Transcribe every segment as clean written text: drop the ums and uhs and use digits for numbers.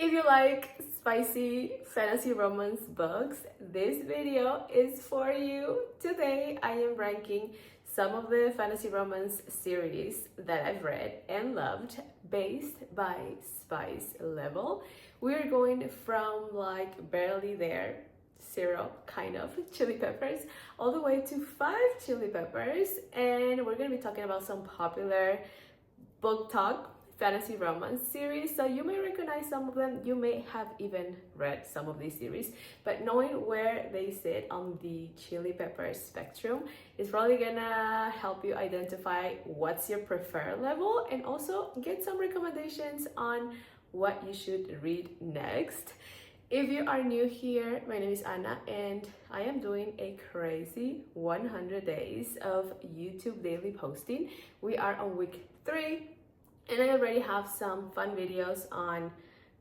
If you like spicy fantasy romance books, this video is for you. Today I am ranking some of the fantasy romance series that I've read and loved based by spice level. We're going from like barely there, 0 kind of chili peppers, all the way to 5 chili peppers, and we're going to be talking about some popular book talk fantasy romance series. So you may recognize some of them, you may have even read some of these series, but knowing where they sit on the chili pepper spectrum is probably gonna help you identify what's your preferred level and also get some recommendations on what you should read next. If you are new here, my name is Anna and I am doing a crazy 100 days of YouTube daily posting. We are on week 3 and I already have some fun videos on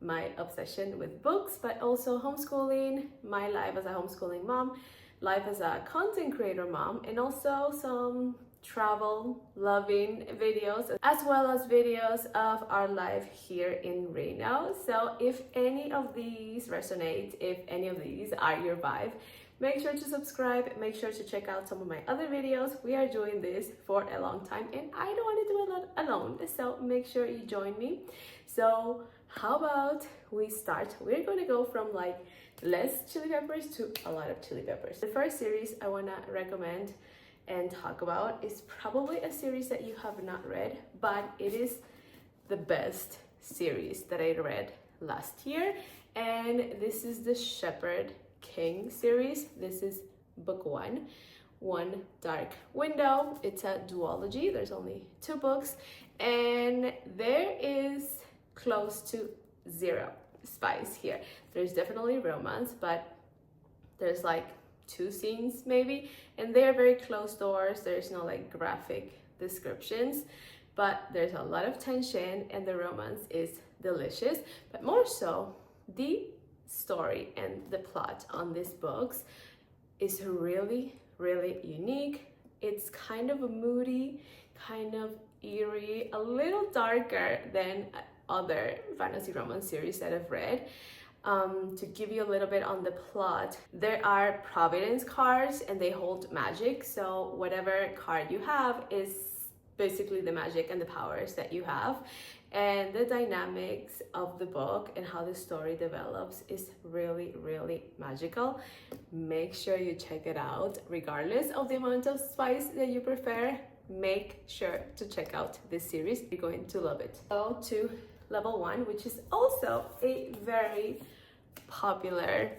my obsession with books, but also homeschooling, my life as a homeschooling mom, life as a content creator mom, and also some travel loving videos, as well as videos of our life here in Reno. So if any of these resonate, if any of these are your vibe, make sure to subscribe, make sure to check out some of my other videos. We are doing this for a long time and I don't want to do it alone, so make sure you join me. So how about we start? We're going to go from like less chili peppers to a lot of chili peppers. The first series I want to recommend and talk about is probably a series that you have not read, but it is the best series that I read last year, and this is the Shepherd King series. This is book 1, One Dark Window. It's a duology. There's only 2 books and there is close to 0 spice here. There's definitely romance, but there's like 2 scenes maybe, and they're very closed doors. There's no like graphic descriptions, but there's a lot of tension and the romance is delicious. But more so, the story and the plot on these books is really unique. It's kind of a moody, kind of eerie, a little darker than other fantasy romance series that I've read. To give you a little bit on the plot, there are providence cards and they hold magic, so whatever card you have is basically the magic and the powers that you have. And the dynamics of the book and how the story develops is really magical. Make sure you check it out. Regardless of the amount of spice that you prefer, make sure to check out this series. You're going to love it. Go to level 1, which is also a very popular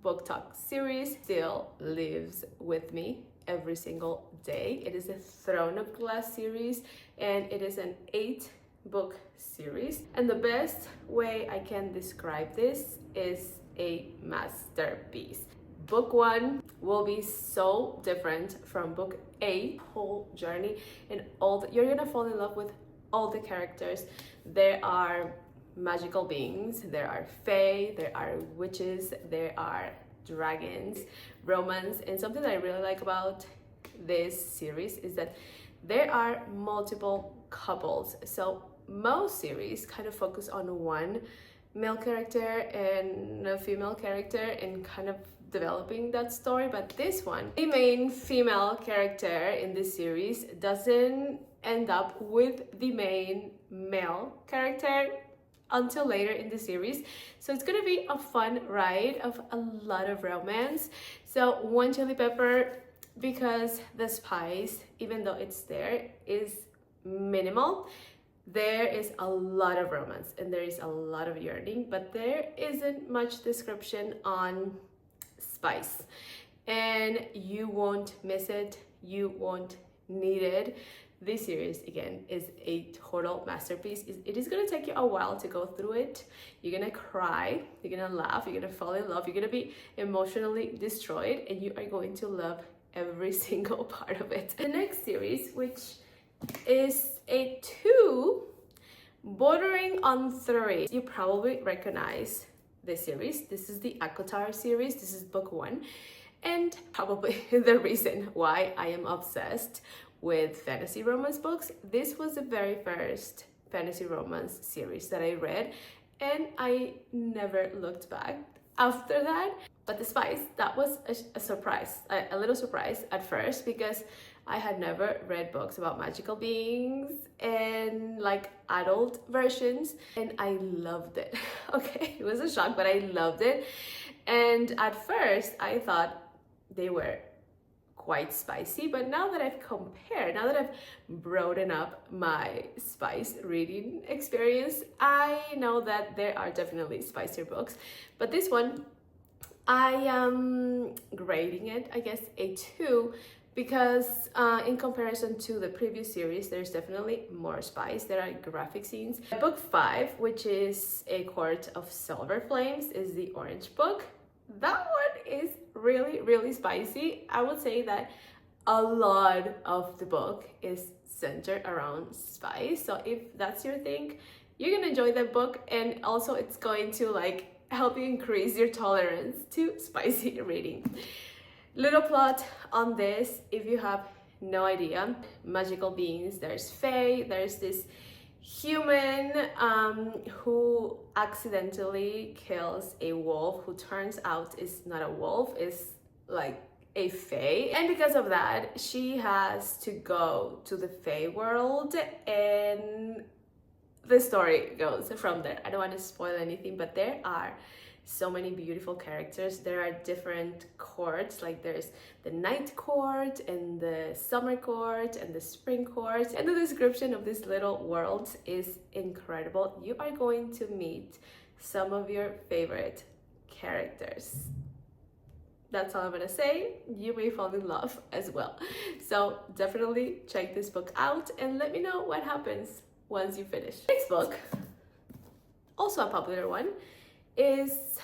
book talk series, still lives with me every single day. It is a Throne of Glass series and it is an 8-book series, and the best way I can describe this is a masterpiece. Book 1 will be so different from book 8. Whole journey and you're gonna fall in love with all the characters. There are magical beings, there are fae, there are witches, there are dragons, romance, and something that I really like about this series is that there are multiple couples. So most series kind of focus on one male character and a female character and kind of developing that story, but this one, the main female character in this series doesn't end up with the main male character until later in the series. So it's gonna be a fun ride of a lot of romance. So 1 chili pepper, because the spice, even though it's there, is minimal. There is a lot of romance and there is a lot of yearning, but there isn't much description on spice, and you won't miss it, you won't need it. This series again is a total masterpiece. It is gonna take you a while to go through it. You're gonna cry, you're gonna laugh, you're gonna fall in love, you're gonna be emotionally destroyed, and you are going to love every single part of it. The next series, which is a 2 bordering on 3, you probably recognize this series. This is the Akotar series. This is book 1, and probably the reason why I am obsessed with fantasy romance books. This was the very first fantasy romance series that I read, and I never looked back after that. But the spice, that was a surprise, a little surprise at first, because I had never read books about magical beings and like adult versions, and I loved it. Okay, it was a shock, but I loved it. And at first I thought they were quite spicy, but now that I've compared, now that I've broadened up my spice reading experience, I know that there are definitely spicier books. But this one, I am grading it, I guess, a 2, because in comparison to the previous series, there's definitely more spice. There are graphic scenes. Book 5, which is A Court of Silver Flames, is the orange book. That one is really, really spicy. I would say that a lot of the book is centered around spice. So if that's your thing, you're gonna enjoy that book, and also it's going to like help you increase your tolerance to spicy reading. Little plot on this, if you have no idea: magical beings, there's fae, there's this human who accidentally kills a wolf, who turns out is not a wolf, is like a fae, and because of that she has to go to the fae world, and the story goes from there. I don't want to spoil anything, but there are so many beautiful characters. There are different courts, like there's the night court and the summer court and the spring court, and the description of this little world is incredible. You are going to meet some of your favorite characters. That's all I'm gonna say. You may fall in love as well. So definitely check this book out and let me know what happens once you finish. Next book, also a popular one, is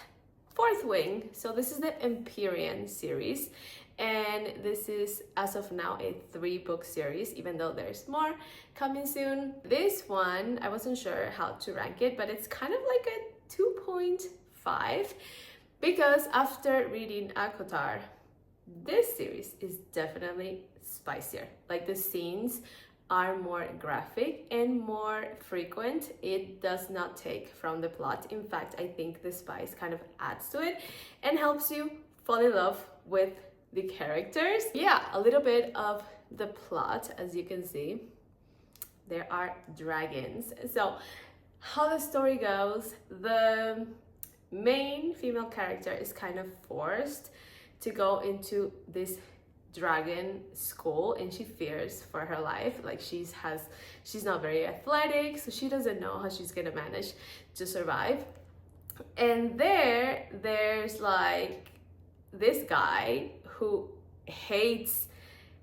Fourth Wing. So this is the Empyrean series, and this is as of now a 3-book series, even though there's more coming soon. This one, I wasn't sure how to rank it, but it's kind of like a 2.5, because after reading Akotar, this series is definitely spicier. Like the scenes are more graphic and more frequent. It does not take from the plot. In fact, I think the spice kind of adds to it and helps you fall in love with the characters. Yeah, a little bit of the plot. As you can see, there are dragons. So how the story goes, the main female character is kind of forced to go into this dragon school, and she fears for her life. Like she's not very athletic, so she doesn't know how she's gonna manage to survive. And there's like this guy who hates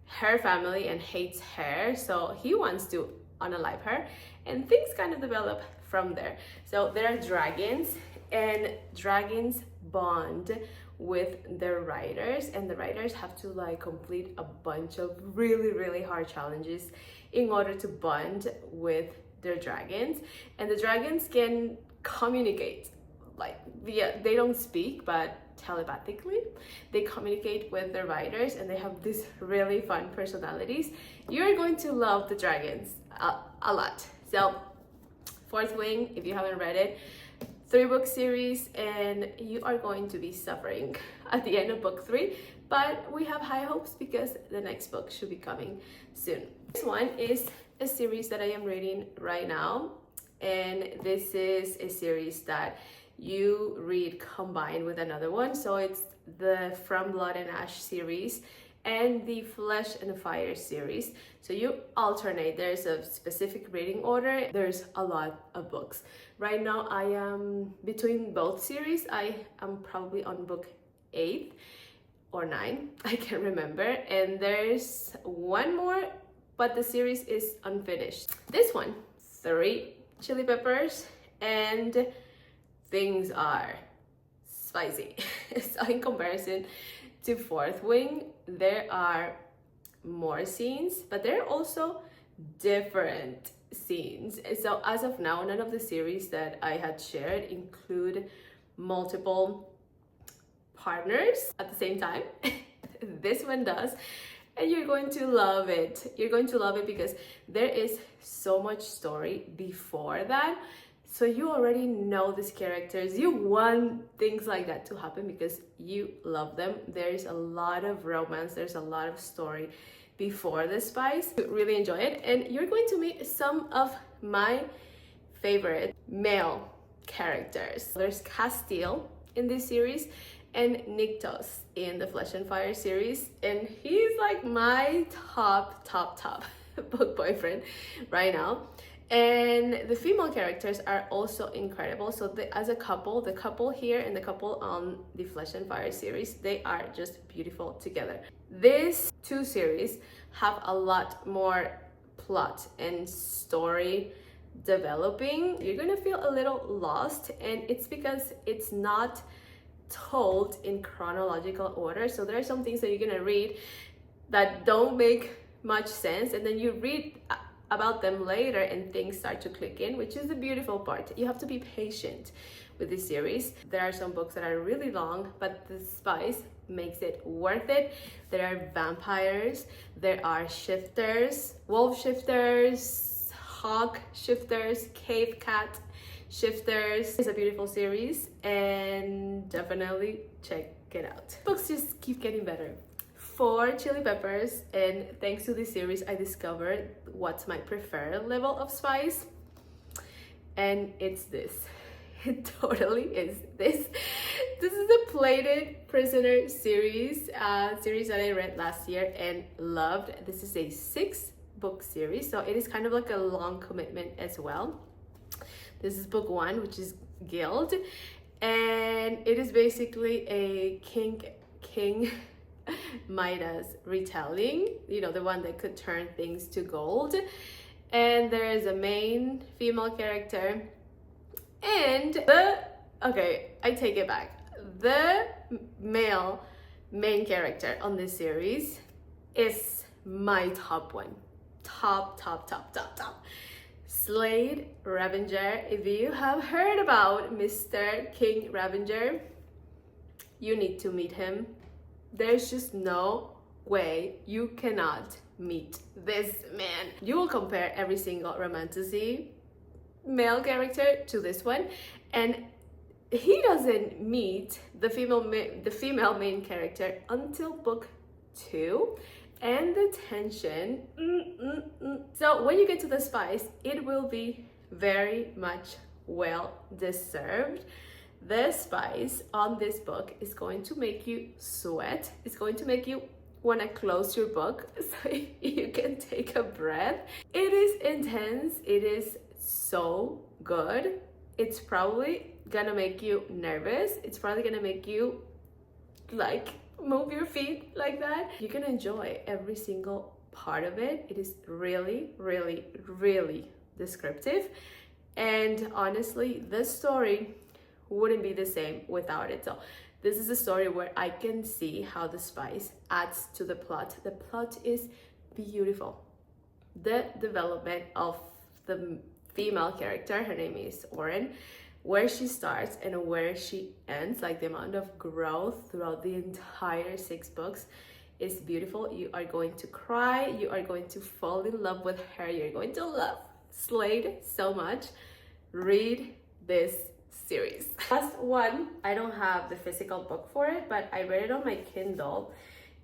her family and hates her, so he wants to unalive her, and things kind of develop from there. So there are dragons, and dragons bond with the riders, and the riders have to like complete a bunch of really, really hard challenges in order to bond with their dragons. And the dragons can communicate like they don't speak, but telepathically they communicate with the riders, and they have these really fun personalities. You're going to love the dragons a lot. So Fourth Wing, if you haven't read it, 3-book series, and you are going to be suffering at the end of book 3, but we have high hopes because the next book should be coming soon. This one is a series that I am reading right now, and this is a series that you read combined with another one. So it's the From Blood and Ash series and the Flesh and Fire series. So you alternate. There's a specific reading order. There's a lot of books. Right now I am between both series. I am probably on book 8 or 9, I can't remember, and there's one more, but the series is unfinished. This one, 3 chili peppers, and things are spicy. So in comparison to Fourth Wing, there are more scenes, but there are also different scenes. So as of now, none of the series that I had shared include multiple partners at the same time. This one does, and you're going to love it. You're going to love it because there is so much story before that. So you already know these characters. You want things like that to happen because you love them. There's a lot of romance, there's a lot of story before the spice. You really enjoy it, and you're going to meet some of my favorite male characters. There's Castile in this series and Niktos in the Flesh and Fire series, and he's like my top book boyfriend right now. And the female characters are also incredible. So as a couple, the couple here and the couple on the Flesh and Fire series, they are just beautiful together. These two series have a lot more plot and story developing. You're gonna feel a little lost, and it's because it's not told in chronological order. So there are some things that you're gonna read that don't make much sense, and then you read about them later and things start to click in, which is the beautiful part. You have to be patient with this series. There are some books that are really long, but the spice makes it worth it. There are vampires, there are shifters, wolf shifters, hawk shifters, cave cat shifters. It's a beautiful series and definitely check it out. Books just keep getting better. For chili peppers, and thanks to this series, I discovered what's my preferred level of spice, and it's this. It totally is this. This is the Plated Prisoner series, series that I read last year and loved. This is a 6-book series, so it is kind of like a long commitment as well. This is book 1, which is Guild, and it is basically a King Midas retelling, you know, the one that could turn things to gold. And there is a main female character, and I take it back. The male main character on this series is my top one. Top. Slade Ravenger. If you have heard about Mr. King Ravenger, you need to meet him. There's just no way you cannot meet this man. You will compare every single Romantasy male character to this one, and he doesn't meet the female main character until book 2, and the tension. So when you get to the spice, it will be very much well deserved. The spice on this book is going to make you sweat. It's going to make you want to close your book so you can take a breath. It is intense. It is so good. It's probably gonna make you nervous. It's probably gonna make you like move your feet like that. You're gonna enjoy every single part of it. It is really descriptive, and honestly, this story wouldn't be the same without it. So this is a story where I can see how the spice adds to the plot. The plot is beautiful. The development of the female character, her name is Oren, where she starts and where she ends, like the amount of growth throughout the entire 6 books is beautiful. You are going to cry, you are going to fall in love with her, you're going to love Slade so much. Read this series. Last one, I don't have the physical book for it, but I read it on my Kindle,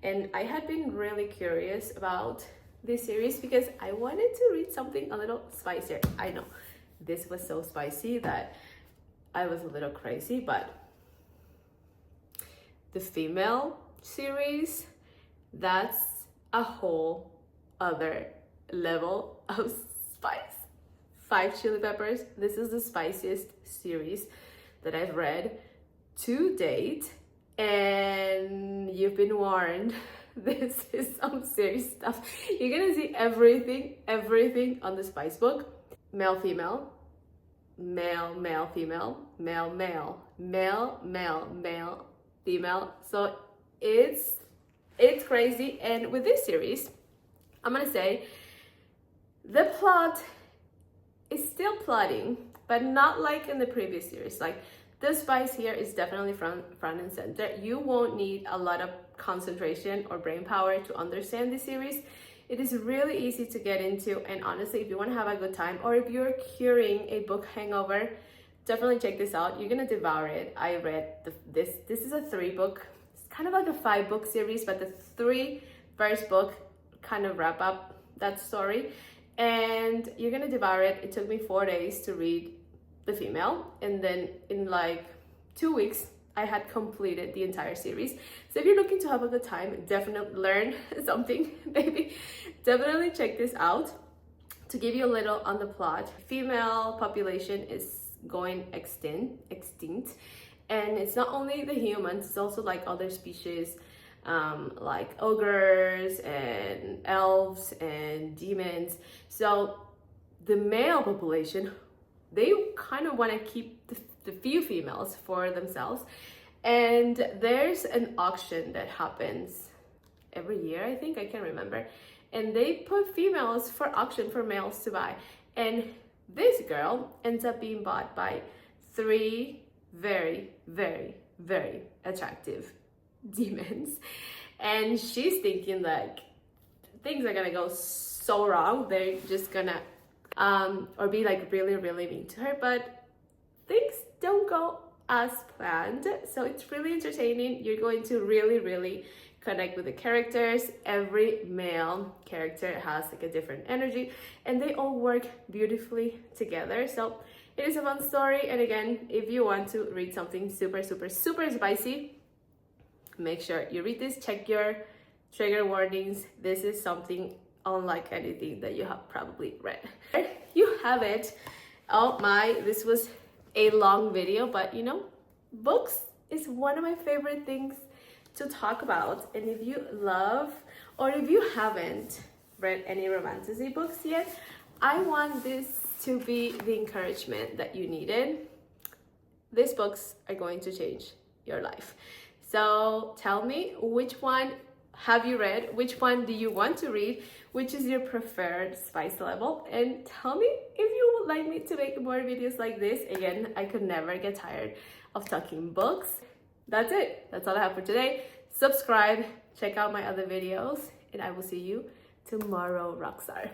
and I had been really curious about this series because I wanted to read something a little spicier. I know this was so spicy that I was a little crazy, but the female series, that's a whole other level of spice. 5 chili peppers. This is the spiciest series that I've read to date, and you've been warned. This is some serious stuff. You're gonna see everything on the spice book. Male, female, male, male, female, male, male, male, male, male, female. So it's crazy. And with this series, I'm gonna say the plot is still plotting, but not like in the previous series. Like the spice here is definitely front and center. You won't need a lot of concentration or brain power to understand this series. It is really easy to get into, and honestly, if you want to have a good time or if you're curing a book hangover, definitely check this out. You're gonna devour it. I read this is a 3-book, it's kind of like a 5-book series, but the 3 first book kind of wrap up that story, and you're gonna devour it. It took me 4 days to read the female, and then in like 2 weeks I had completed the entire series. So if you're looking to have a good time, definitely learn something, maybe definitely check this out. To give you a little on the plot, female population is going extinct, and it's not only the humans, it's also like other species, like ogres and elves and demons. So the male population, they kind of want to keep the few females for themselves, and there's an auction that happens every year, I think, I can't remember, and they put females for auction for males to buy, and this girl ends up being bought by 3 very, very, very attractive demons, and she's thinking like things are gonna go so wrong. They're just gonna or be like really, really mean to her, but things don't go as planned. So it's really entertaining. You're going to really, really connect with the characters. Every male character has like a different energy, and they all work beautifully together. So it is a fun story. And again, if you want to read something super, super, super spicy, make sure you read this. Check your trigger warnings. This is something unlike anything that you have probably read. You have it. Oh my, this was a long video, but you know, books is one of my favorite things to talk about. And if you love, or if you haven't read any romantasy books yet, I want this to be the encouragement that you needed. These books are going to change your life. So tell me, which one have you read? Which one do you want to read? Which is your preferred spice level? And tell me if you would like me to make more videos like this. Again, I could never get tired of talking books. That's it. That's all I have for today. Subscribe, check out my other videos, and I will see you tomorrow, Rockstar.